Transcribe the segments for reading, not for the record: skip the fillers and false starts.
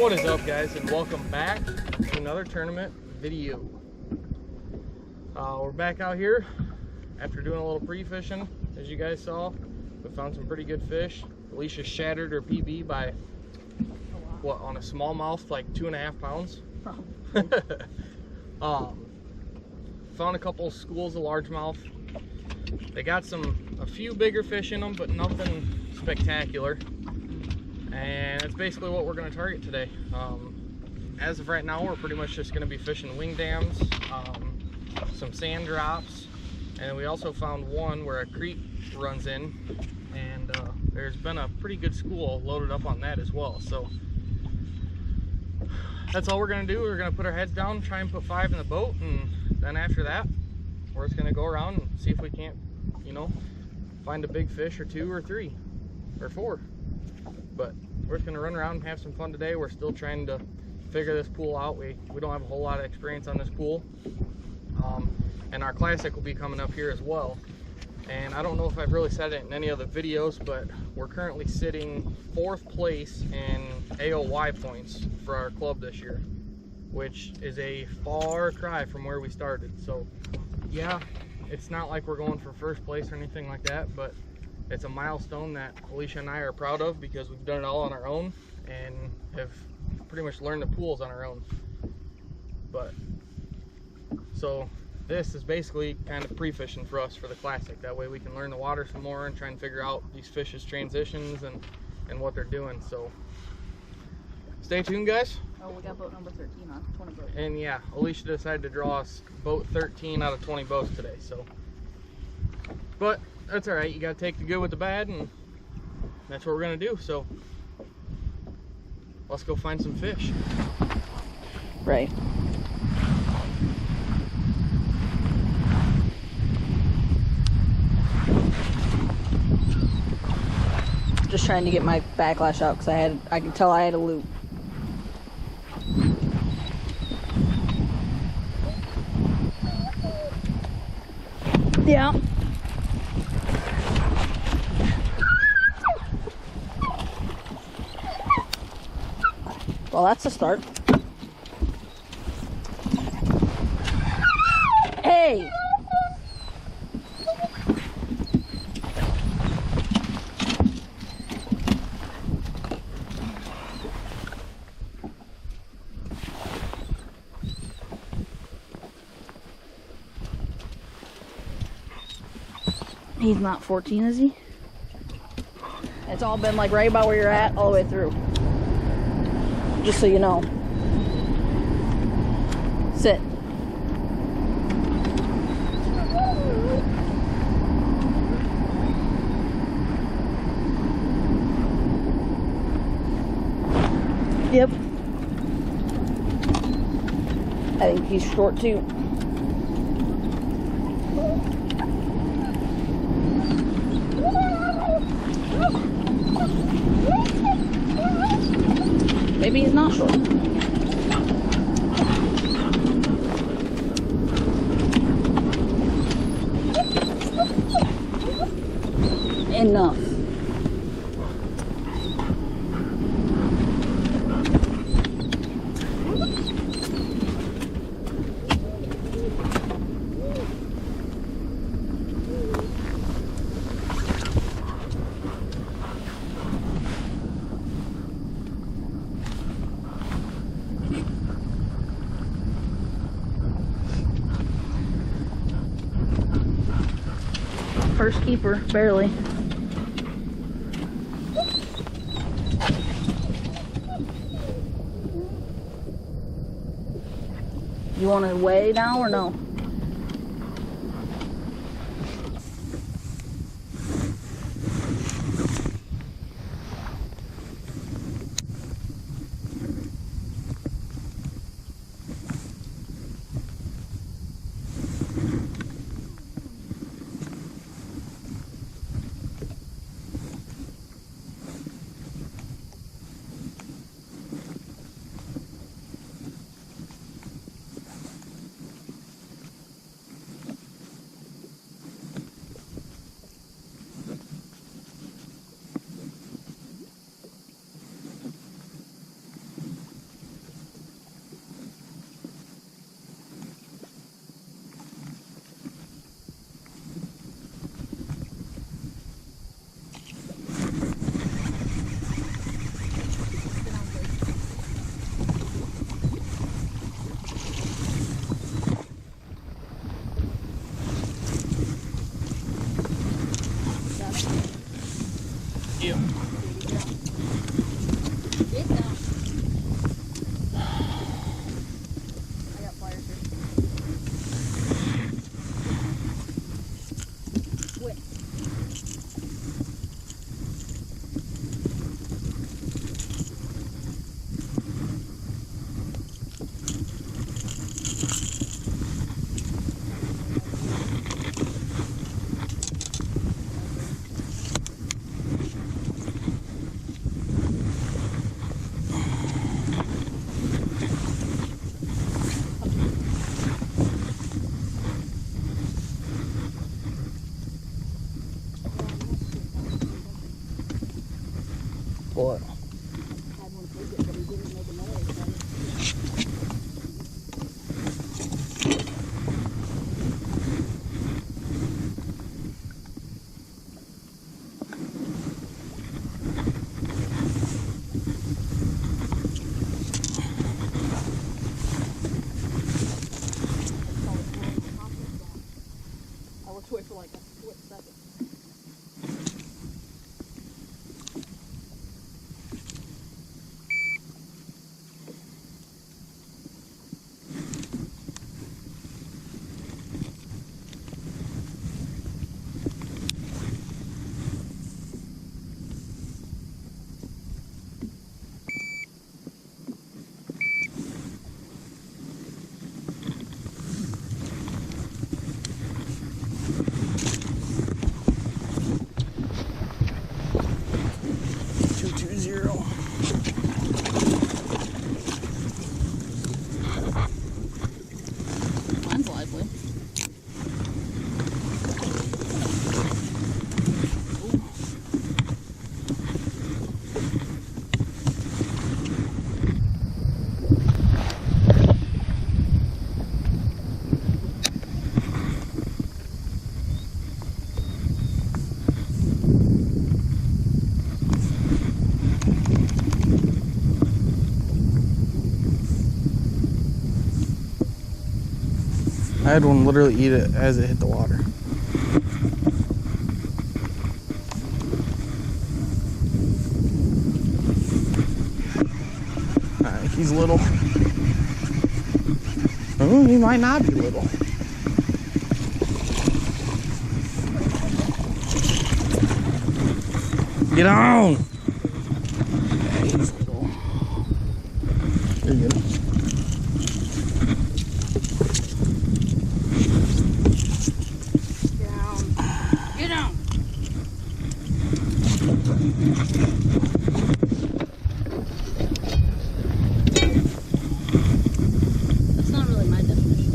What is up, guys, and welcome back to another tournament video. We're back out here after doing a little pre-fishing. As you guys saw, we found some pretty good fish. Alicia shattered her PB by what, on a smallmouth, like 2.5 pounds. Found a couple of schools of largemouth. They got a few bigger fish in them, but nothing spectacular. And that's basically what we're going to target today. As of right now, we're pretty much just going to be fishing wing dams, some sand drops, and we also found one where a creek runs in, and there's been a pretty good school loaded up on that as well. So that's all we're going to do. We're going to put our heads down, try and put 5 in the boat, and then after that, we're just going to go around and see if we can't, you know, find a big fish or 2 or 3 or 4. But we're just going to run around and have some fun today. We're still trying to figure this pool out. We don't have a whole lot of experience on this pool. And our classic will be coming up here as well. And I don't know if I've really said it in any other videos, but we're currently sitting 4th place in AOY points for our club this year, which is a far cry from where we started. So yeah, it's not like we're going for 1st place or anything like that, but it's a milestone that Alicia and I are proud of because we've done it all on our own and have pretty much learned the pools on our own. But so this is basically kind of pre-fishing for us for the classic. That way we can learn the water some more and try and figure out these fish's transitions and what they're doing. So stay tuned, guys. Oh, we got boat number 13 on 20 boats. And yeah, Alicia decided to draw us boat 13 out of 20 boats today. So, but that's all right. You got to take the good with the bad, and that's what we're gonna do. So let's go find some fish. Right. Just trying to get my backlash out because I could tell I had a loop. Yeah. Well, that's a start. Hey! He's not 14, is he? It's all been like right about where you're at all the way through. Just so you know. Sit. Yep. I think he's short too. Maybe he's not short. Enough. First keeper, barely. You want to weigh now or no? I had one literally eat it as it hit the water. He's little. Oh, he might not be little. Get on! Yeah, he's little. You're good. Get down. Get down. That's not really my definition.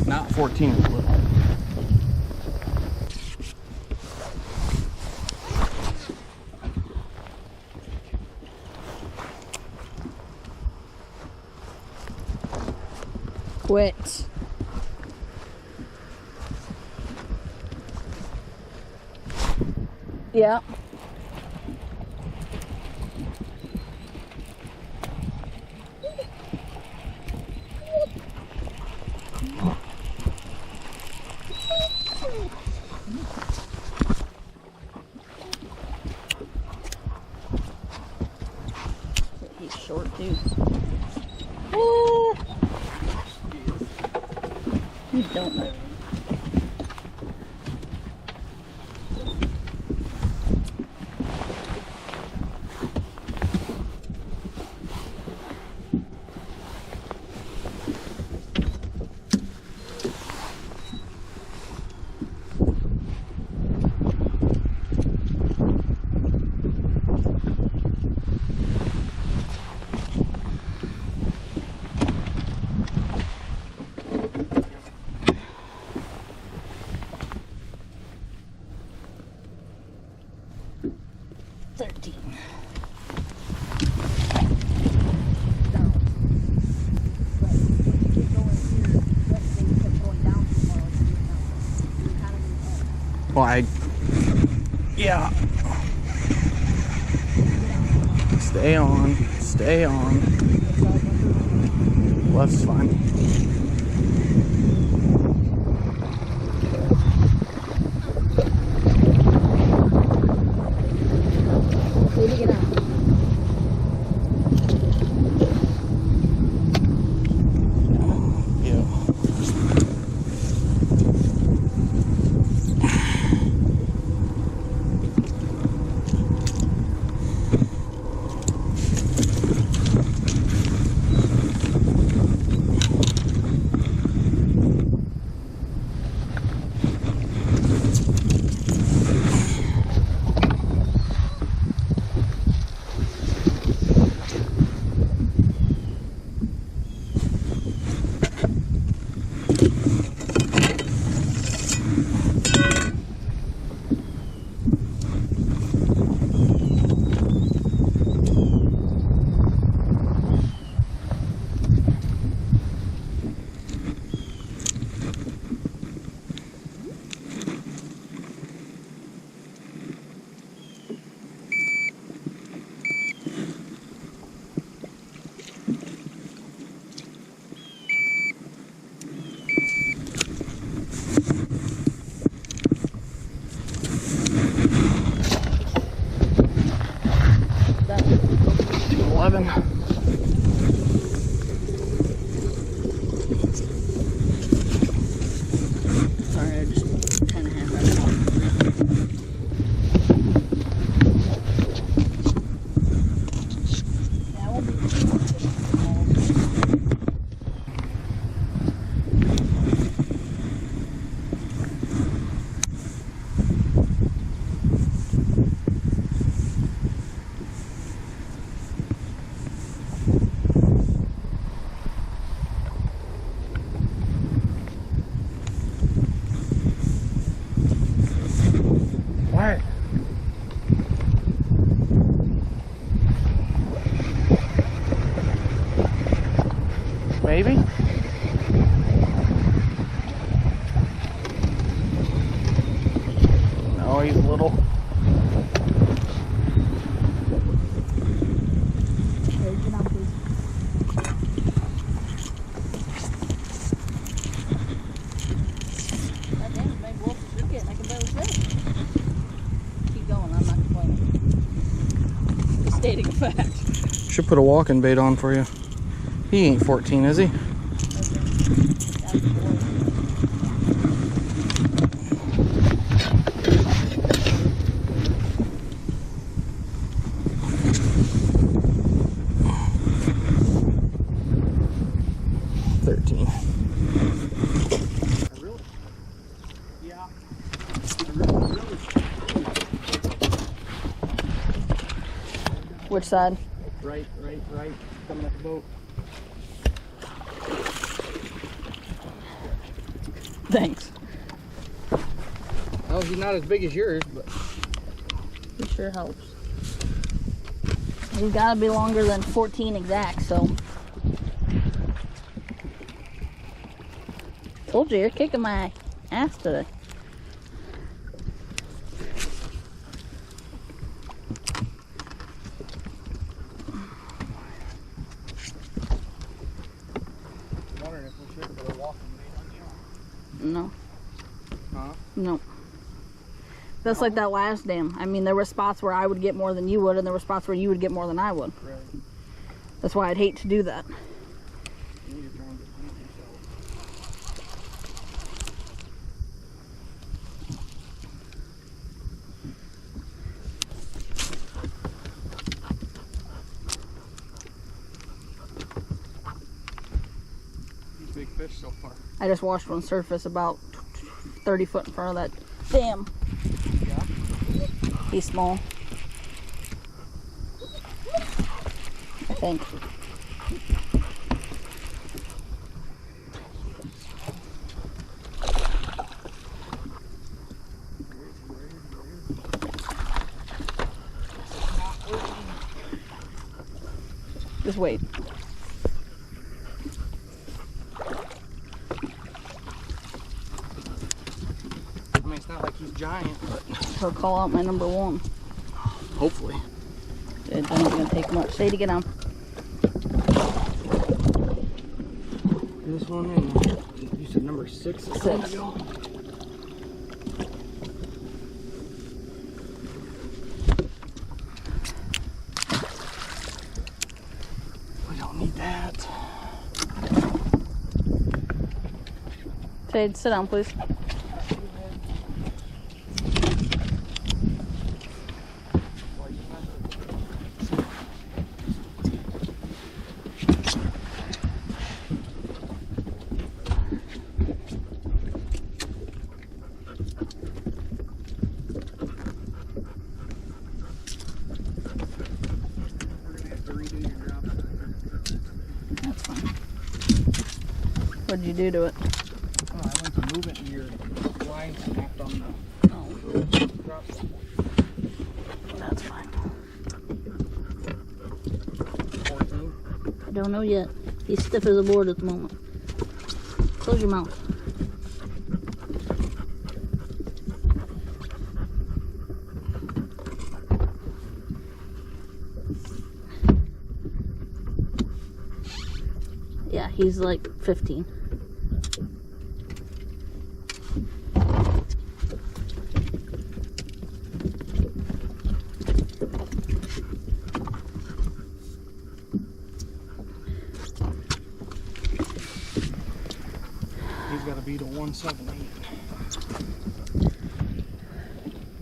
Not 14 is little. Quit. Yeah. He's short too. You don't know. Well, yeah. Stay on, stay on. Left's fine. Way to get out. stating fact. Should put a walking bait on for you. He ain't 14, is he? Which side? Right. Coming up the boat. Thanks. Well, he's not as big as yours, but It sure helps. He's gotta be longer than 14 exact, so. Told you, you're kicking my ass today. No. Huh? No. That's like that last dam. I mean, there were spots where I would get more than you would, and there were spots where you would get more than I would. Right. That's why I'd hate to do that. Big fish so far. I just watched one surface about 30 foot in front of that dam. Yeah. He's small. I think. Just wait. I mean, it's not like he's giant, but He'll call out my number one. hopefully. It ain't gonna take much. Say to get on. This one in, you said number 6? 6. We don't need that. Jade, sit down, please. That's fine. What did you do to it? Oh, I went to move it and your line snapped on the Oh, drop. that's fine. 14. I don't know yet. He's stiff as a board at the moment. Close your mouth. Yeah, he's like 15. He's got to beat a 178.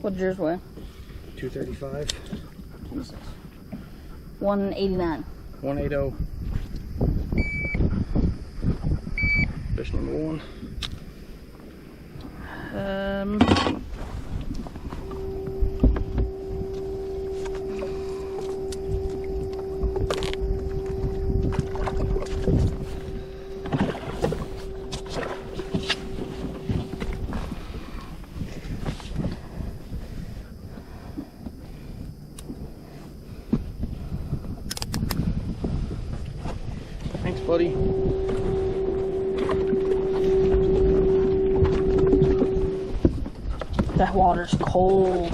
What'd yours weigh? 235. Jesus. 189. 180. Fish number 1. Thanks, buddy. That water's cold.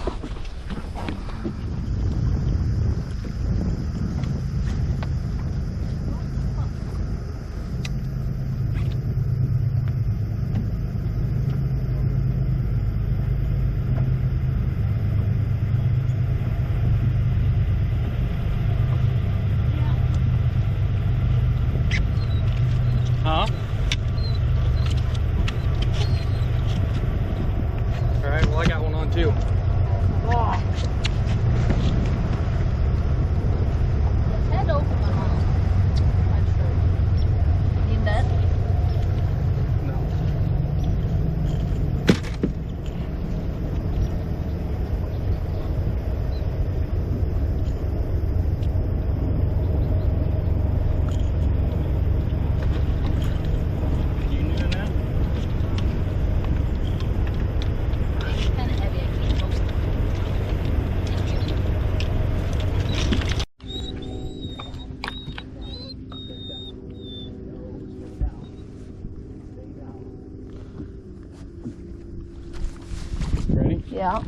Yeah.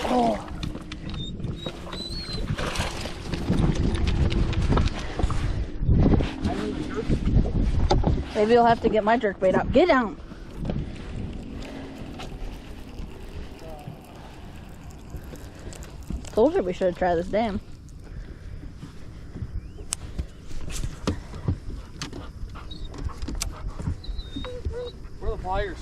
Oh. Maybe you'll have to get my jerk bait out. Get down. Told you we should have tried this dam. Where are the pliers?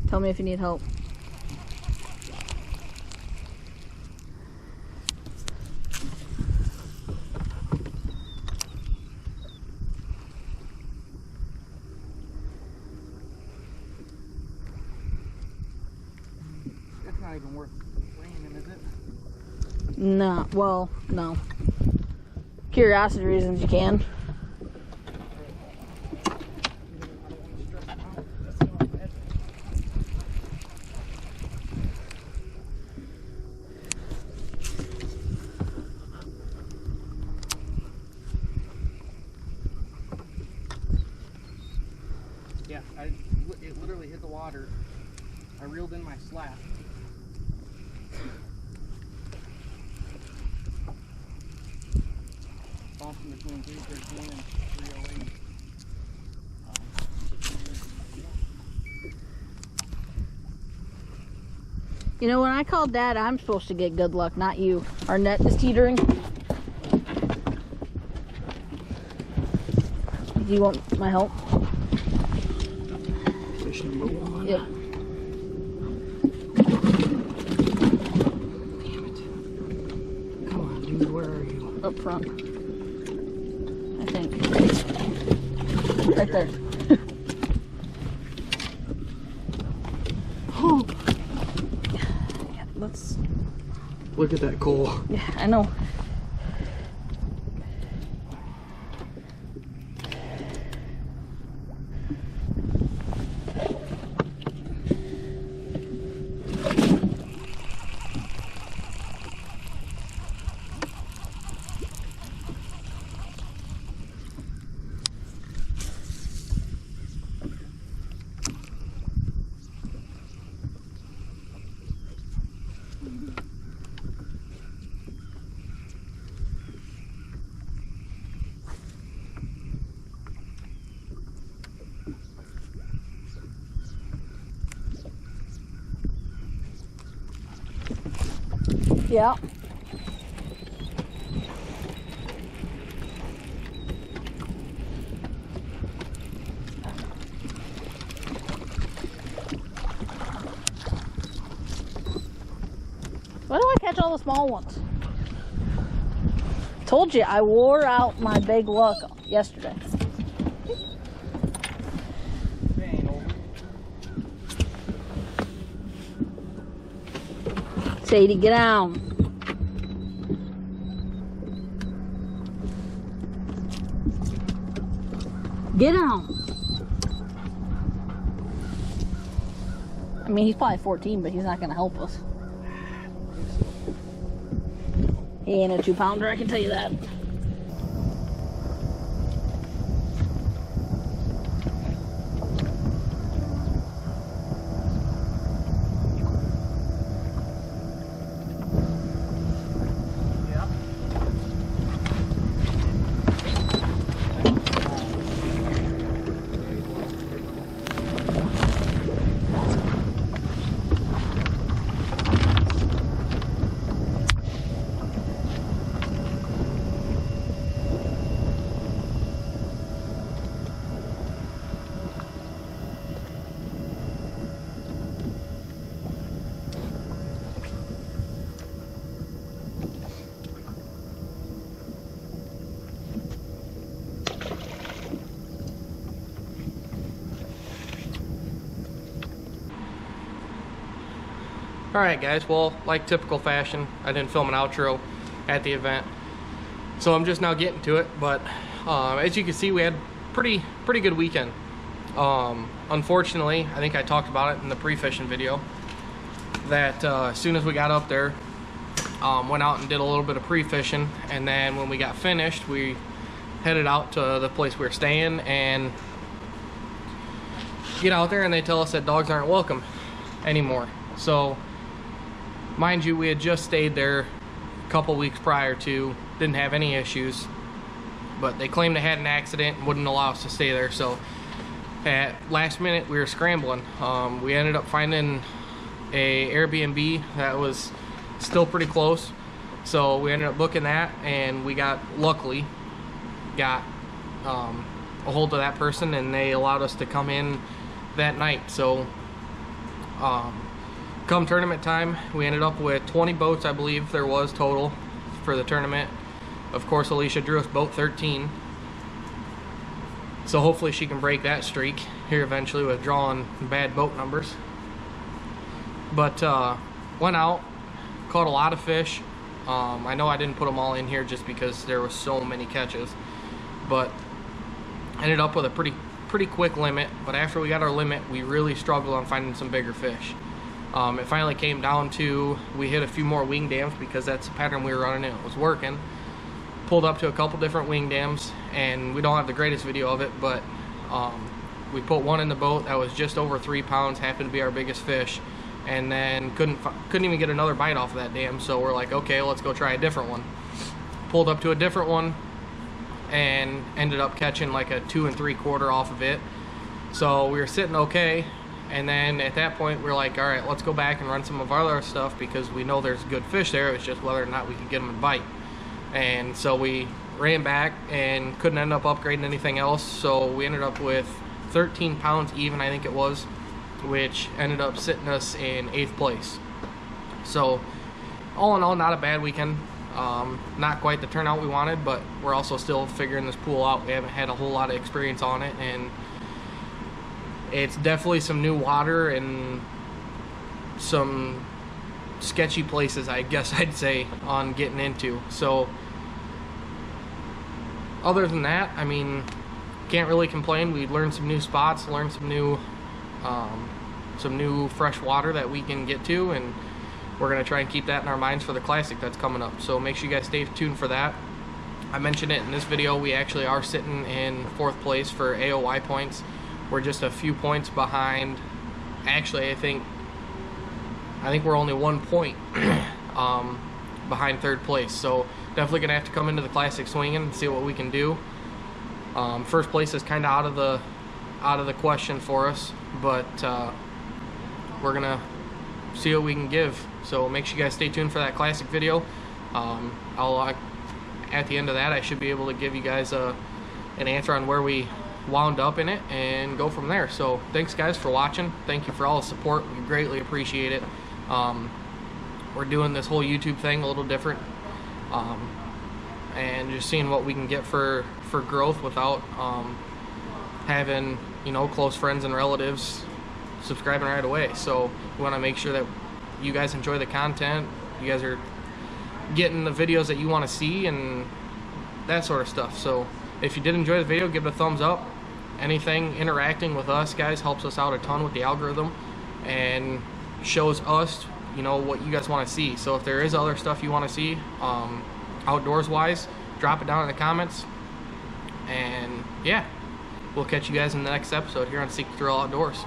Tell me if you need help. It's not even worth weighing in, is it? No, well, no. Curiosity reasons you can. Yeah, it literally hit the water. I reeled in my slap. Bouncing between 313 and 308. You know, when I call Dad, I'm supposed to get good luck, not you. Our net is teetering. Do you want my help? Fishing boat on. Yep. Damn it. Come on, dude, where are you? Up front. I think. Right there. Oh. Yeah, let's. Look at that coal. Yeah, I know. Yeah. Why do I catch all the small ones? Told you, I wore out my big luck yesterday. Sadie, get down. Get down. I mean, he's probably 14, but he's not going to help us. He ain't a 2-pounder, I can tell you that. Alright guys, well, like typical fashion, I didn't film an outro at the event, so I'm just now getting to it. But as you can see, we had pretty good weekend. Unfortunately, I think I talked about it in the pre-fishing video, that as soon as we got up there, went out and did a little bit of pre-fishing, and then when we got finished, we headed out to the place we were staying and get out there, and they tell us that dogs aren't welcome anymore. So mind you, we had just stayed there a couple weeks prior to, didn't have any issues, but they claimed they had an accident and wouldn't allow us to stay there. So at last minute we were scrambling. We ended up finding a Airbnb that was still pretty close, so we ended up booking that, and we luckily got a hold of that person, and they allowed us to come in that night. So come tournament time, we ended up with 20 boats, I believe there was total for the tournament. Of course, Alicia drew us boat 13, so hopefully she can break that streak here eventually with drawing bad boat numbers. But went out, caught a lot of fish. I know I didn't put them all in here just because there was so many catches, but ended up with a pretty quick limit. But after we got our limit, we really struggled on finding some bigger fish. It finally came down to, we hit a few more wing dams because that's the pattern we were running and it was working. Pulled up to a couple different wing dams, and we don't have the greatest video of it, but we put one in the boat that was just over 3 pounds, happened to be our biggest fish, and then couldn't even get another bite off of that dam. So we're like, okay, let's go try a different one. Pulled up to a different one and ended up catching like a 2 3/4 off of it. So we were sitting okay, and then at that point we're like, all right, let's go back and run some of our other stuff because we know there's good fish there. It's just whether or not we could get them to bite. And so we ran back and couldn't end up upgrading anything else, so we ended up with 13 pounds even, I think it was, which ended up sitting us in 8th place. So all in all, not a bad weekend. Not quite the turnout we wanted, but we're also still figuring this pool out. We haven't had a whole lot of experience on it, and it's definitely some new water and some sketchy places, I guess I'd say, on getting into. So other than that, I mean, can't really complain. We learned some new spots, learned some new fresh water that we can get to, and we're going to try and keep that in our minds for the Classic that's coming up. So make sure you guys stay tuned for that. I mentioned it in this video, we actually are sitting in 4th place for AOY points. We're just a few points behind. Actually, I think we're only 1 point behind 3rd place. So definitely gonna have to come into the Classic swinging and see what we can do. 1st place is kind of out of the question for us, but we're gonna see what we can give. So make sure you guys stay tuned for that Classic video. At the end of that, I should be able to give you guys an answer on where we wound up in it and go from there. So thanks guys for watching. Thank you for all the support. We greatly appreciate it. We're doing this whole YouTube thing a little different, and just seeing what we can get for growth without having, you know, close friends and relatives subscribing right away. So we want to make sure that you guys enjoy the content, you guys are getting the videos that you want to see and that sort of stuff. So if you did enjoy the video, give it a thumbs up. Anything interacting with us guys helps us out a ton with the algorithm and shows us, you know, what you guys want to see. So if there is other stuff you want to see outdoors wise, drop it down in the comments, and yeah, we'll catch you guys in the next episode here on Seek Thrill Outdoors.